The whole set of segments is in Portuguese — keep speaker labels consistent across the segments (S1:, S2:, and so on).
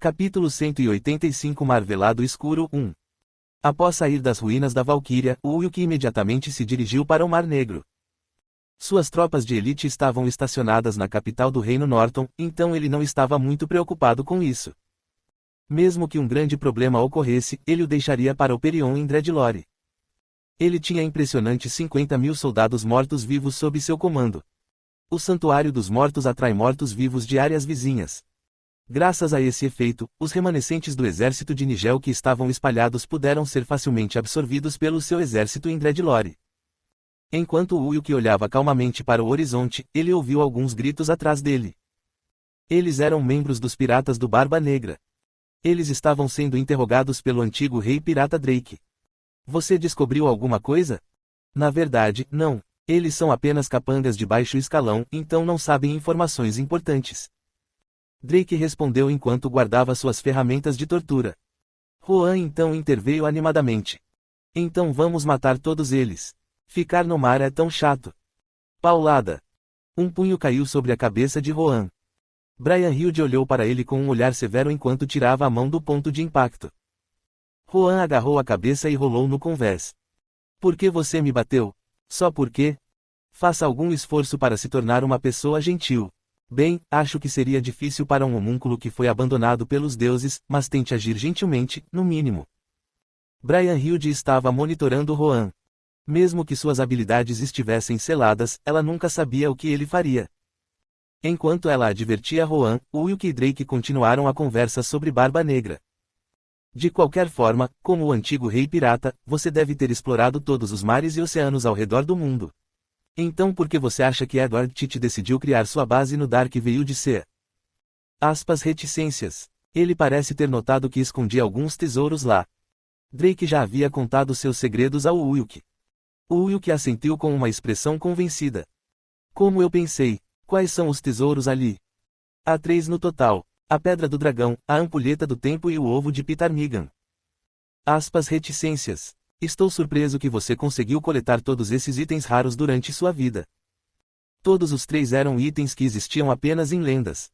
S1: Capítulo 185 Mar Velado Escuro 1. Após sair das ruínas da Valquíria, Ulk imediatamente se dirigiu para o Mar Negro. Suas tropas de elite estavam estacionadas na capital do Reino Norton, então ele não estava muito preocupado com isso. Mesmo que um grande problema ocorresse, ele o deixaria para o Perion em Dreadlore. Ele tinha impressionantes 50.000 soldados mortos-vivos sob seu comando. O Santuário dos Mortos atrai mortos-vivos de áreas vizinhas. Graças a esse efeito, os remanescentes do exército de Nigel que estavam espalhados puderam ser facilmente absorvidos pelo seu exército em Dreadlore. Enquanto Ulk olhava calmamente para o horizonte, ele ouviu alguns gritos atrás dele. Eles eram membros dos Piratas do Barba Negra. Eles estavam sendo interrogados pelo antigo rei pirata Drake. Você descobriu alguma coisa? Na verdade, não. Eles são apenas capangas de baixo escalão, então não sabem informações importantes. Drake respondeu enquanto guardava suas ferramentas de tortura. Rohan então interveio animadamente. Então vamos matar todos eles. Ficar no mar é tão chato. Paulada. Um punho caiu sobre a cabeça de Rohan. Brian Hilde olhou para ele com um olhar severo enquanto tirava a mão do ponto de impacto. Rohan agarrou a cabeça e rolou no convés. Por que você me bateu? Só porque? Faça algum esforço para se tornar uma pessoa gentil. Bem, acho que seria difícil para um homúnculo que foi abandonado pelos deuses, mas tente agir gentilmente, no mínimo. Brian Hilde estava monitorando Rohan. Mesmo que suas habilidades estivessem seladas, ela nunca sabia o que ele faria. Enquanto ela advertia Rohan, Ulk e Drake continuaram a conversa sobre Barba Negra. De qualquer forma, como o antigo rei pirata, você deve ter explorado todos os mares e oceanos ao redor do mundo. Então por que você acha que Edward Teach decidiu criar sua base no Dark Veil de Sea? Reticências. Ele parece ter notado que escondia alguns tesouros lá. Drake já havia contado seus segredos ao Ulk. Ulk assentiu com uma expressão convencida. Como eu pensei. Quais são os tesouros ali? Há 3 no total. A Pedra do Dragão, a Ampulheta do Tempo e o Ovo de Pitarmigan. Reticências. Estou surpreso que você conseguiu coletar todos esses itens raros durante sua vida. Todos os 3 eram itens que existiam apenas em lendas.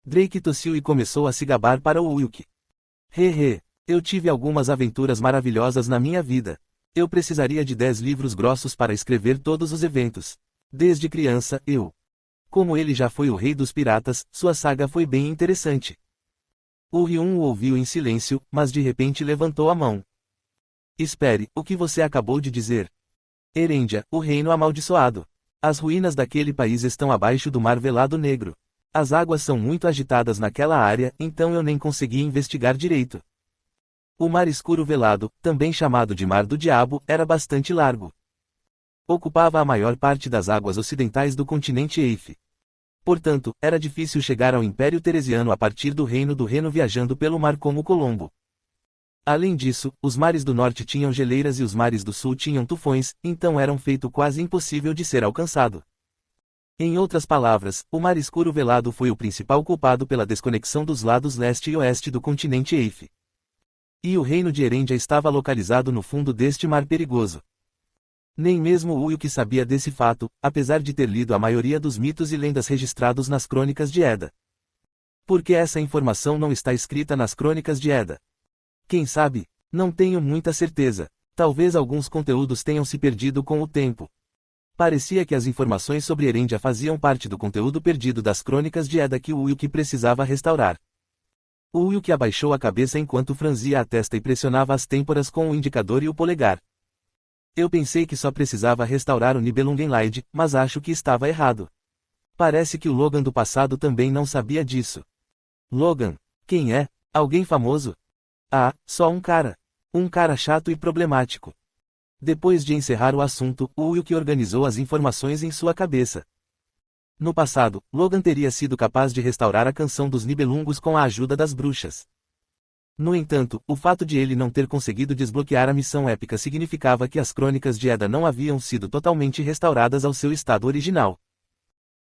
S1: Drake tossiu e começou a se gabar para o Ulk. Eu tive algumas aventuras maravilhosas na minha vida. Eu precisaria de 10 livros grossos para escrever todos os eventos. Desde criança, Como ele já foi o rei dos piratas, sua saga foi bem interessante. O Ryun o ouviu em silêncio, mas de repente levantou a mão. Espere, o que você acabou de dizer? Erendia, o reino amaldiçoado. As ruínas daquele país estão abaixo do Mar Velado Negro. As águas são muito agitadas naquela área, então eu nem consegui investigar direito. O Mar Escuro Velado, também chamado de Mar do Diabo, era bastante largo. Ocupava a maior parte das águas ocidentais do continente Eif. Portanto, era difícil chegar ao Império Teresiano a partir do Reino do Reno viajando pelo mar como Colombo. Além disso, os mares do norte tinham geleiras e os mares do sul tinham tufões, então era um feito quase impossível de ser alcançado. Em outras palavras, o Mar Escuro Velado foi o principal culpado pela desconexão dos lados leste e oeste do continente Eif. E o reino de Erendia estava localizado no fundo deste mar perigoso. Nem mesmo Ulk sabia desse fato, apesar de ter lido a maioria dos mitos e lendas registrados nas Crônicas de Edda. Por que essa informação não está escrita nas Crônicas de Edda? Quem sabe? Não tenho muita certeza. Talvez alguns conteúdos tenham se perdido com o tempo. Parecia que as informações sobre Erendia faziam parte do conteúdo perdido das Crônicas de Edda que Ulk precisava restaurar. Ulk abaixou a cabeça enquanto franzia a testa e pressionava as têmporas com o indicador e o polegar. Eu pensei que só precisava restaurar o Nibelungenlied, mas acho que estava errado. Parece que o Logan do passado também não sabia disso. Logan? Quem é? Alguém famoso? Só um cara. Um cara chato e problemático. Depois de encerrar o assunto, Ulk organizou as informações em sua cabeça. No passado, Logan teria sido capaz de restaurar a canção dos Nibelungos com a ajuda das bruxas. No entanto, o fato de ele não ter conseguido desbloquear a missão épica significava que as Crônicas de Edda não haviam sido totalmente restauradas ao seu estado original.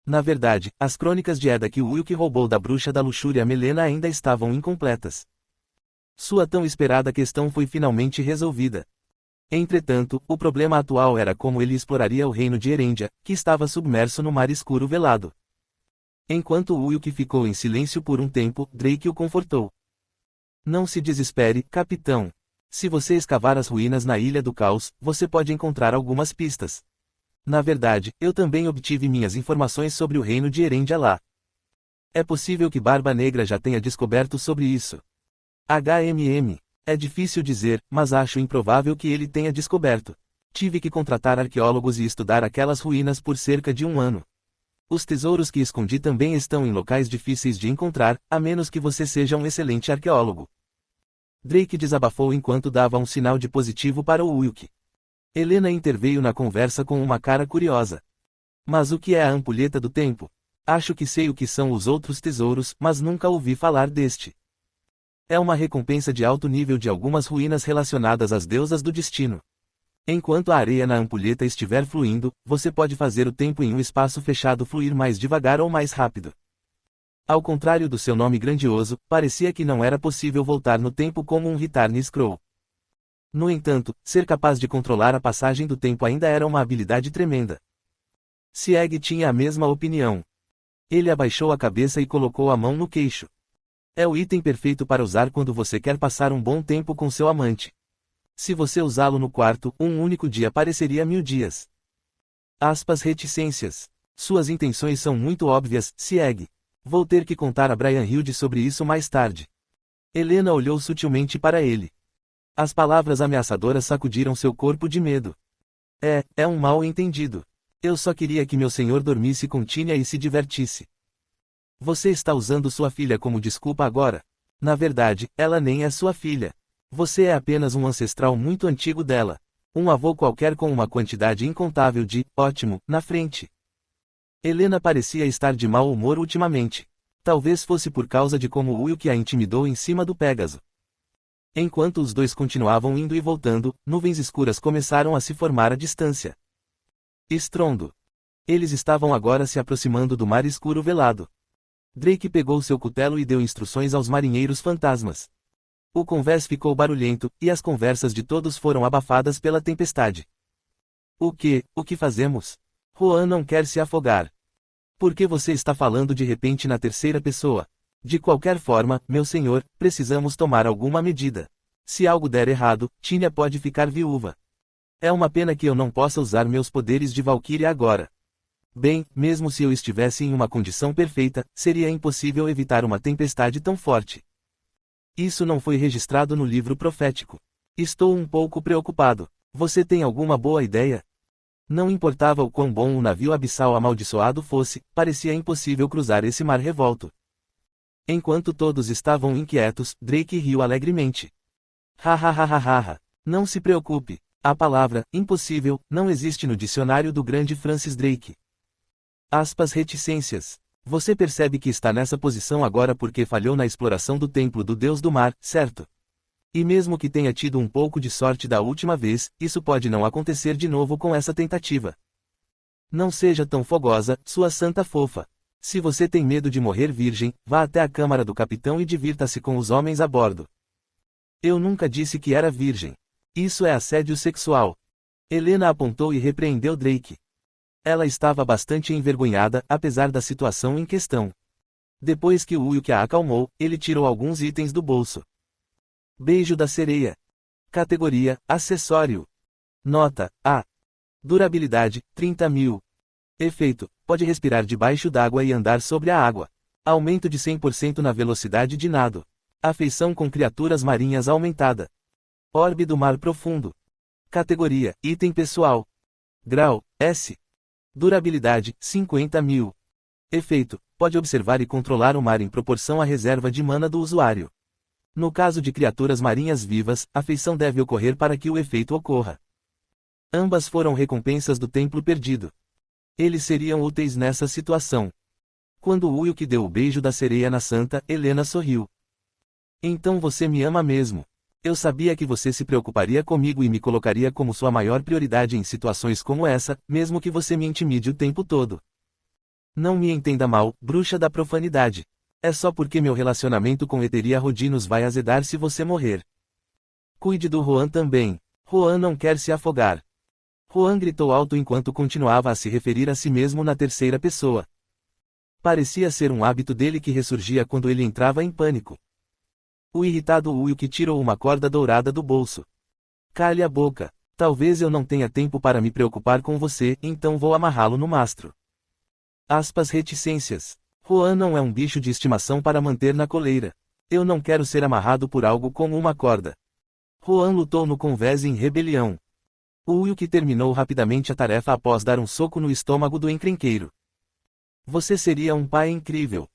S1: Na verdade, as Crônicas de Edda que Ulk roubou da bruxa da luxúria Melena ainda estavam incompletas. Sua tão esperada questão foi finalmente resolvida. Entretanto, o problema atual era como ele exploraria o reino de Erendia, que estava submerso no Mar Escuro Velado. Enquanto Ulk ficou em silêncio por um tempo, Drake o confortou. Não se desespere, capitão. Se você escavar as ruínas na Ilha do Caos, você pode encontrar algumas pistas. Na verdade, eu também obtive minhas informações sobre o reino de Erendialá. É possível que Barba Negra já tenha descoberto sobre isso. É difícil dizer, mas acho improvável que ele tenha descoberto. Tive que contratar arqueólogos e estudar aquelas ruínas por cerca de 1 ano. Os tesouros que escondi também estão em locais difíceis de encontrar, a menos que você seja um excelente arqueólogo. Drake desabafou enquanto dava um sinal de positivo para o Wilk. Helena interveio na conversa com uma cara curiosa. Mas o que é a ampulheta do tempo? Acho que sei o que são os outros tesouros, mas nunca ouvi falar deste. É uma recompensa de alto nível de algumas ruínas relacionadas às deusas do destino. Enquanto a areia na ampulheta estiver fluindo, você pode fazer o tempo em um espaço fechado fluir mais devagar ou mais rápido. Ao contrário do seu nome grandioso, parecia que não era possível voltar no tempo como um Return Scroll. No entanto, ser capaz de controlar a passagem do tempo ainda era uma habilidade tremenda. Sieg tinha a mesma opinião. Ele abaixou a cabeça e colocou a mão no queixo. É o item perfeito para usar quando você quer passar um bom tempo com seu amante. Se você usá-lo no quarto, um único dia pareceria 1000 dias. Reticências. Suas intenções são muito óbvias, Sieg. Vou ter que contar a Brian Hilde sobre isso mais tarde. Helena olhou sutilmente para ele. As palavras ameaçadoras sacudiram seu corpo de medo. É um mal-entendido. Eu só queria que meu senhor dormisse com Tinia e se divertisse. Você está usando sua filha como desculpa agora. Na verdade, ela nem é sua filha. Você é apenas um ancestral muito antigo dela. Um avô qualquer com uma quantidade incontável de ótimo na frente. Helena parecia estar de mau humor ultimamente. Talvez fosse por causa de como Wilk a intimidou em cima do Pégaso. Enquanto os dois continuavam indo e voltando, nuvens escuras começaram a se formar à distância. Estrondo. Eles estavam agora se aproximando do mar escuro velado. Drake pegou seu cutelo e deu instruções aos marinheiros fantasmas. O convés ficou barulhento, e as conversas de todos foram abafadas pela tempestade. O que fazemos? Juan não quer se afogar. Por que você está falando de repente na terceira pessoa? De qualquer forma, meu senhor, precisamos tomar alguma medida. Se algo der errado, Tinia pode ficar viúva. É uma pena que eu não possa usar meus poderes de Valkyria agora. Bem, mesmo se eu estivesse em uma condição perfeita, seria impossível evitar uma tempestade tão forte. Isso não foi registrado no livro profético. Estou um pouco preocupado. Você tem alguma boa ideia? Não importava o quão bom o navio abissal amaldiçoado fosse, parecia impossível cruzar esse mar revolto. Enquanto todos estavam inquietos, Drake riu alegremente. Ha. Não se preocupe. A palavra impossível não existe no dicionário do grande Francis Drake. Reticências. Você percebe que está nessa posição agora porque falhou na exploração do templo do Deus do Mar, certo? E mesmo que tenha tido um pouco de sorte da última vez, isso pode não acontecer de novo com essa tentativa. Não seja tão fogosa, sua santa fofa. Se você tem medo de morrer virgem, vá até a câmara do capitão e divirta-se com os homens a bordo. Eu nunca disse que era virgem. Isso é assédio sexual. Helena apontou e repreendeu Drake. Ela estava bastante envergonhada, apesar da situação em questão. Depois que o Wilk a acalmou, ele tirou alguns itens do bolso. Beijo da sereia. Categoria, acessório. Nota, A. Durabilidade, 30.000. Efeito, pode respirar debaixo d'água e andar sobre a água. Aumento de 100% na velocidade de nado. Afeição com criaturas marinhas aumentada. Orbe do mar profundo. Categoria, item pessoal. Grau, S. Durabilidade, 50.000. Efeito, pode observar e controlar o mar em proporção à reserva de mana do usuário. No caso de criaturas marinhas vivas, a feição deve ocorrer para que o efeito ocorra. Ambas foram recompensas do Templo Perdido. Eles seriam úteis nessa situação. Quando Wilk deu o beijo da sereia na santa, Helena sorriu. Então você me ama mesmo. Eu sabia que você se preocuparia comigo e me colocaria como sua maior prioridade em situações como essa, mesmo que você me intimide o tempo todo. Não me entenda mal, bruxa da profanidade. É só porque meu relacionamento com Eteria Rodinos vai azedar se você morrer. Cuide do Juan também. Juan não quer se afogar. Juan gritou alto enquanto continuava a se referir a si mesmo na terceira pessoa. Parecia ser um hábito dele que ressurgia quando ele entrava em pânico. O irritado Wilk tirou uma corda dourada do bolso. Cale a boca. Talvez eu não tenha tempo para me preocupar com você, então vou amarrá-lo no mastro. Aspas reticências. Juan não é um bicho de estimação para manter na coleira. Eu não quero ser amarrado por algo como uma corda. Juan lutou no convés em rebelião. O Wilk terminou rapidamente a tarefa após dar um soco no estômago do encrenqueiro. Você seria um pai incrível.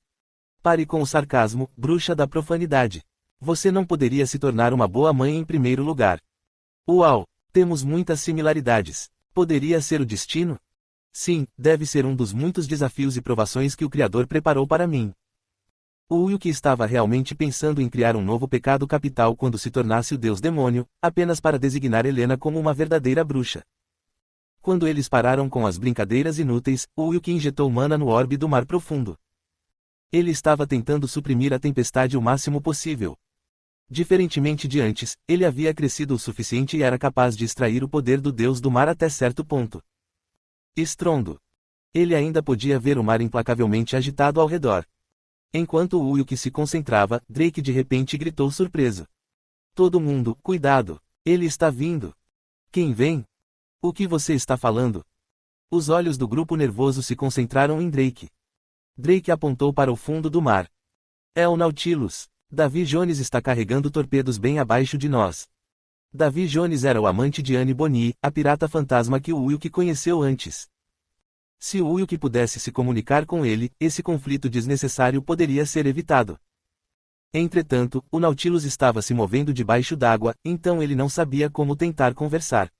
S1: Pare com o sarcasmo, bruxa da profanidade. Você não poderia se tornar uma boa mãe em primeiro lugar. Uau! Temos muitas similaridades. Poderia ser o destino? Sim, deve ser um dos muitos desafios e provações que o Criador preparou para mim. O Wilk estava realmente pensando em criar um novo pecado capital quando se tornasse o deus demônio, apenas para designar Helena como uma verdadeira bruxa. Quando eles pararam com as brincadeiras inúteis, o Wilk injetou mana no orbe do mar profundo. Ele estava tentando suprimir a tempestade o máximo possível. Diferentemente de antes, ele havia crescido o suficiente e era capaz de extrair o poder do deus do mar até certo ponto. Estrondo. Ele ainda podia ver o mar implacavelmente agitado ao redor. Enquanto o Wilk se concentrava, Drake de repente gritou surpreso. Todo mundo, cuidado! Ele está vindo! Quem vem? O que você está falando? Os olhos do grupo nervoso se concentraram em Drake. Drake apontou para o fundo do mar. É o Nautilus. Davy Jones está carregando torpedos bem abaixo de nós. Davy Jones era o amante de Anne Bonny, a pirata fantasma que o Wilk conheceu antes. Se o Wilk pudesse se comunicar com ele, esse conflito desnecessário poderia ser evitado. Entretanto, o Nautilus estava se movendo debaixo d'água, então ele não sabia como tentar conversar.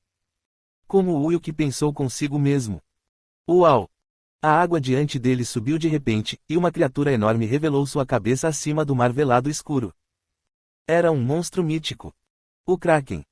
S1: Como o Wilk pensou consigo mesmo. Uau! A água diante dele subiu de repente, e uma criatura enorme revelou sua cabeça acima do mar velado escuro. Era um monstro mítico. O Kraken.